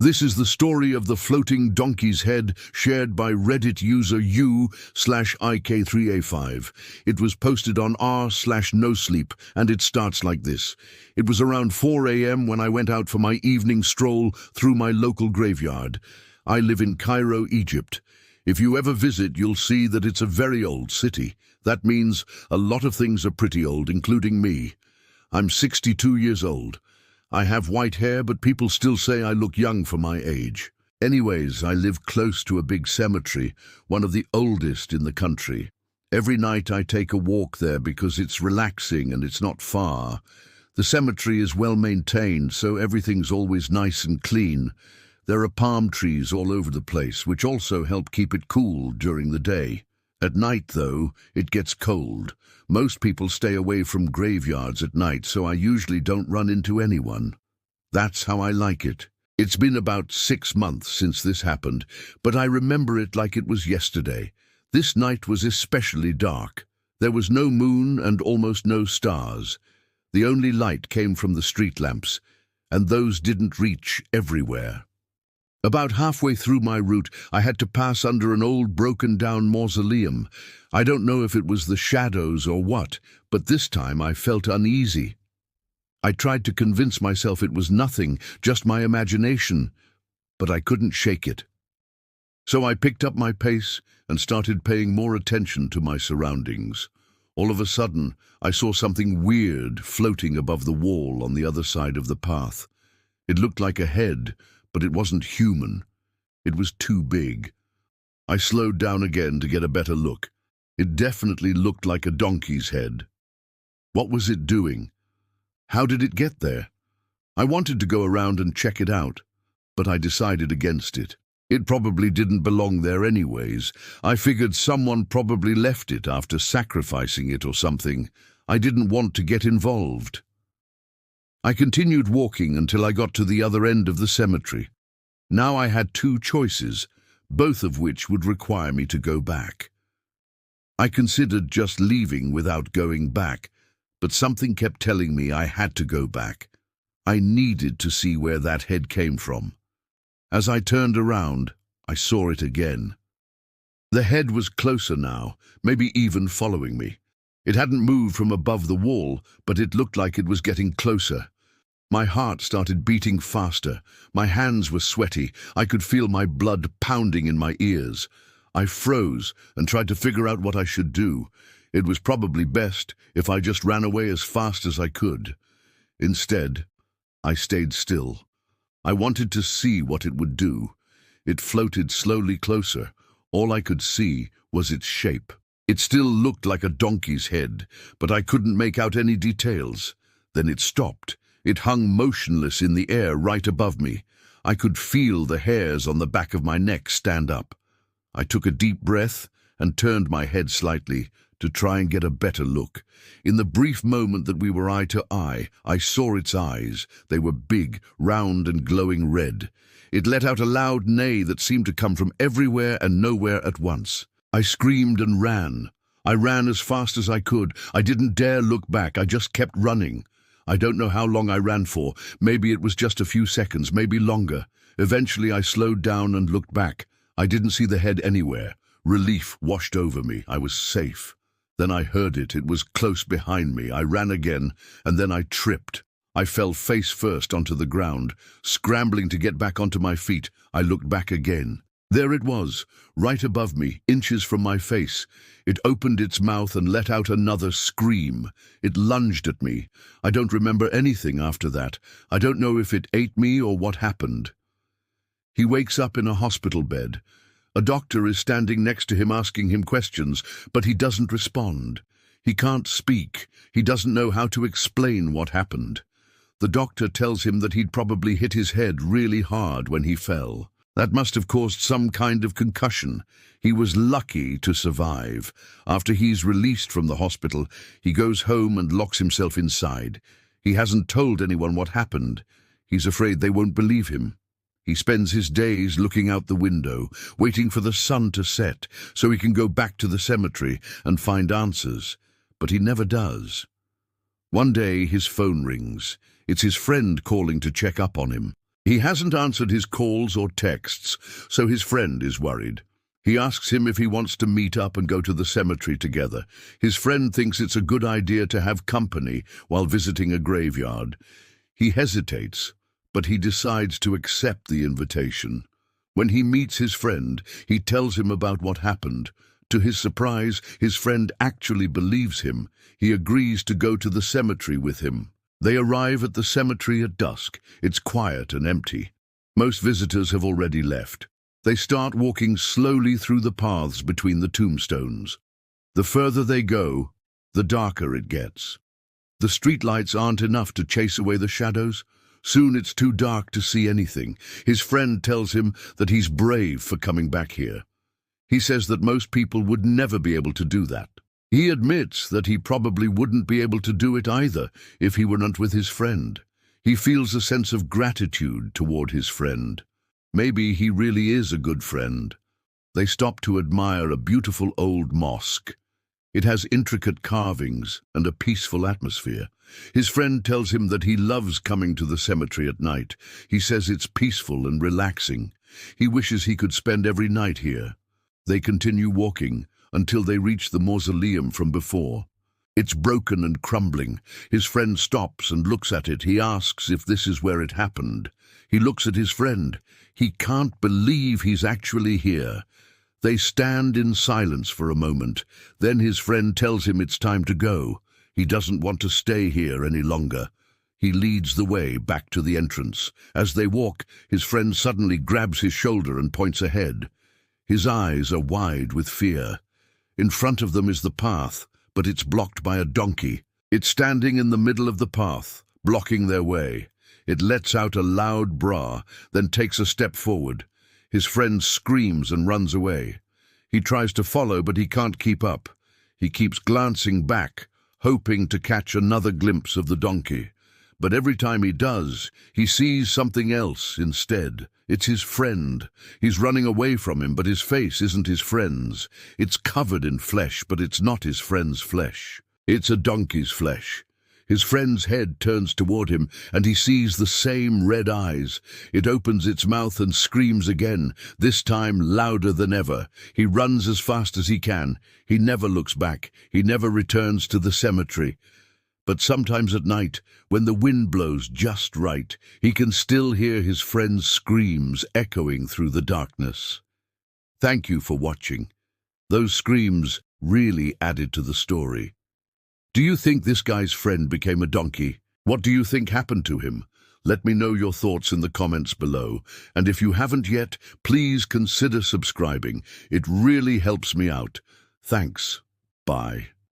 This is the story of the floating donkey's head, shared by Reddit user u/ik3a5. It was posted on r/nosleep, and it starts like this. It was around 4 a.m. when I went out for my evening stroll through my local graveyard. I live in Cairo, Egypt. If you ever visit, you'll see that it's a very old city. That means a lot of things are pretty old, including me. I'm 62 years old. I have white hair, but people still say I look young for my age. Anyways, I live close to a big cemetery, one of the oldest in the country. Every night I take a walk there because it's relaxing and it's not far. The cemetery is well maintained, so everything's always nice and clean. There are palm trees all over the place, which also help keep it cool during the day. At night, though, it gets cold. Most people stay away from graveyards at night, so I usually don't run into anyone. That's how I like it. It's been about 6 months since this happened, but I remember it like it was yesterday. This night was especially dark. There was no moon and almost no stars. The only light came from the street lamps, and those didn't reach everywhere. About halfway through my route, I had to pass under an old broken-down mausoleum. I don't know if it was the shadows or what, but this time I felt uneasy. I tried to convince myself it was nothing, just my imagination, but I couldn't shake it. So I picked up my pace and started paying more attention to my surroundings. All of a sudden, I saw something weird floating above the wall on the other side of the path. It looked like a head, but it wasn't human. It was too big. I slowed down again to get a better look. It definitely looked like a donkey's head. What was it doing? How did it get there? I wanted to go around and check it out, but I decided against it. It probably didn't belong there anyways. I figured someone probably left it after sacrificing it or something. I didn't want to get involved. I continued walking until I got to the other end of the cemetery. Now I had 2 choices, both of which would require me to go back. I considered just leaving without going back, but something kept telling me I had to go back. I needed to see where that head came from. As I turned around, I saw it again. The head was closer now, maybe even following me. It hadn't moved from above the wall, but it looked like it was getting closer. My heart started beating faster. My hands were sweaty. I could feel my blood pounding in my ears. I froze and tried to figure out what I should do. It was probably best if I just ran away as fast as I could. Instead, I stayed still. I wanted to see what it would do. It floated slowly closer. All I could see was its shape. It still looked like a donkey's head, but I couldn't make out any details. Then it stopped. It hung motionless in the air right above me. I could feel the hairs on the back of my neck stand up. I took a deep breath and turned my head slightly to try and get a better look. In the brief moment that we were eye to eye, I saw its eyes. They were big, round and glowing red. It let out a loud neigh that seemed to come from everywhere and nowhere at once. I screamed and ran. I ran as fast as I could. I didn't dare look back. I just kept running. I don't know how long I ran for. Maybe it was just a few seconds, maybe longer. Eventually I slowed down and looked back. I didn't see the head anywhere. Relief washed over me. I was safe. Then I heard it. It was close behind me. I ran again, and then I tripped. I fell face first onto the ground. Scrambling to get back onto my feet, I looked back again. There it was, right above me, inches from my face. It opened its mouth and let out another scream. It lunged at me. I don't remember anything after that. I don't know if it ate me or what happened. He wakes up in a hospital bed. A doctor is standing next to him asking him questions, but he doesn't respond. He can't speak. He doesn't know how to explain what happened. The doctor tells him that he'd probably hit his head really hard when he fell. That must have caused some kind of concussion. He was lucky to survive. After he's released from the hospital, he goes home and locks himself inside. He hasn't told anyone what happened. He's afraid they won't believe him. He spends his days looking out the window, waiting for the sun to set, so he can go back to the cemetery and find answers. But he never does. One day his phone rings. It's his friend calling to check up on him. He hasn't answered his calls or texts, so his friend is worried. He asks him if he wants to meet up and go to the cemetery together. His friend thinks it's a good idea to have company while visiting a graveyard. He hesitates, but he decides to accept the invitation. When he meets his friend, he tells him about what happened. To his surprise, his friend actually believes him. He agrees to go to the cemetery with him. They arrive at the cemetery at dusk. It's quiet and empty. Most visitors have already left. They start walking slowly through the paths between the tombstones. The further they go, the darker it gets. The streetlights aren't enough to chase away the shadows. Soon it's too dark to see anything. His friend tells him that he's brave for coming back here. He says that most people would never be able to do that. He admits that he probably wouldn't be able to do it either if he were not with his friend. He feels a sense of gratitude toward his friend. Maybe he really is a good friend. They stop to admire a beautiful old mosque. It has intricate carvings and a peaceful atmosphere. His friend tells him that he loves coming to the cemetery at night. He says it's peaceful and relaxing. He wishes he could spend every night here. They continue walking until they reach the mausoleum from before. It's broken and crumbling. His friend stops and looks at it. He asks if this is where it happened. He looks at his friend. He can't believe he's actually here. They stand in silence for a moment. Then his friend tells him it's time to go. He doesn't want to stay here any longer. He leads the way back to the entrance. As they walk, his friend suddenly grabs his shoulder and points ahead. His eyes are wide with fear. In front of them is the path, but it's blocked by a donkey. It's standing in the middle of the path, blocking their way. It lets out a loud brah, then takes a step forward. His friend screams and runs away. He tries to follow, but he can't keep up. He keeps glancing back, hoping to catch another glimpse of the donkey. But every time he does, he sees something else instead. It's his friend. He's running away from him, but his face isn't his friend's. It's covered in flesh, but it's not his friend's flesh. It's a donkey's flesh. His friend's head turns toward him, and he sees the same red eyes. It opens its mouth and screams again, this time louder than ever. He runs as fast as he can. He never looks back. He never returns to the cemetery. But sometimes at night, when the wind blows just right, he can still hear his friend's screams echoing through the darkness. Thank you for watching. Those screams really added to the story. Do you think this guy's friend became a donkey? What do you think happened to him? Let me know your thoughts in the comments below. And if you haven't yet, please consider subscribing. It really helps me out. Thanks. Bye.